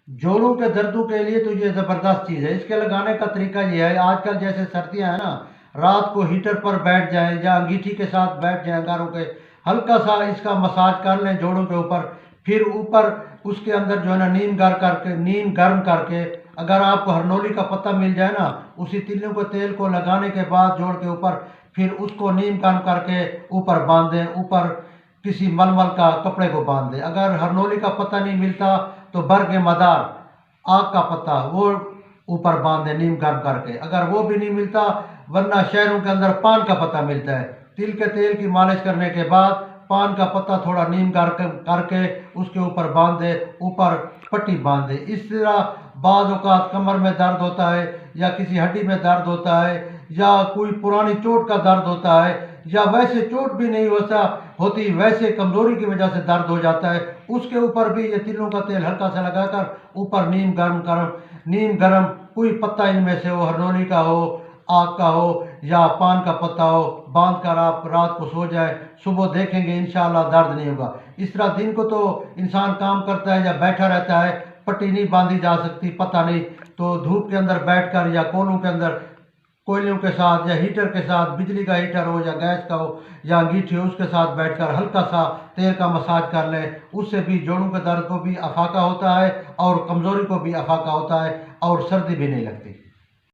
जोड़ों के दर्दों के लिए तो ये ज़बरदस्त चीज़ है। इसके लगाने का तरीका ये है, आजकल जैसे सर्दियाँ हैं ना, रात को हीटर पर बैठ जाएं या अंगीठी के साथ बैठ जाएं अंगारों के, हल्का सा इसका मसाज कर लें जोड़ों के ऊपर, फिर ऊपर उसके अंदर जो है ना नीम गर्म करके, अगर आपको हरनोली का पत्ता मिल जाए ना, उसी तिलों के तेल को लगाने के बाद जोड़ के ऊपर, फिर उसको नीम गर्म करके ऊपर बांध दें, ऊपर किसी मलमल का कपड़े को बांध दें। अगर हरनोली का पत्ता नहीं मिलता तो बरगे मदार, आग का पत्ता, वो ऊपर बांध दें नीम गर्म करके। अगर वो भी नहीं मिलता, वरना शहरों के अंदर पान का पत्ता मिलता है, तिल के तेल की मालिश करने के बाद पान का पत्ता थोड़ा नीम गर्म करके उसके ऊपर बांध दे, ऊपर पट्टी बांध दे। इस तरह बाज़ औक़ात कमर में दर्द होता है या किसी हड्डी में दर्द होता है या कोई पुरानी चोट का दर्द होता है, या वैसे चोट भी नहीं होती, वैसे कमज़ोरी की वजह से दर्द हो जाता है, उसके ऊपर भी ये तिलों का तेल हल्का सा लगाकर ऊपर नीम गर्म कोई पत्ता इनमें से हो, हरनोली का हो, आग का हो या पान का पत्ता हो, बांध कर आप रात को सो जाए, सुबह देखेंगे इंशाअल्लाह दर्द नहीं होगा। इस तरह दिन को तो इंसान काम करता है या बैठा रहता है, पट्टी नहीं बांधी जा सकती, पता नहीं, तो धूप के अंदर बैठकर या कोलों के अंदर कोयलों के साथ या हीटर के साथ, बिजली का हीटर हो या गैस का हो या अंगीठी हो, उसके साथ बैठकर हल्का सा तेल का मसाज कर लें। उससे भी जोड़ों के दर्द को भी अफाका होता है और कमज़ोरी को भी अफाका होता है और सर्दी भी नहीं लगती।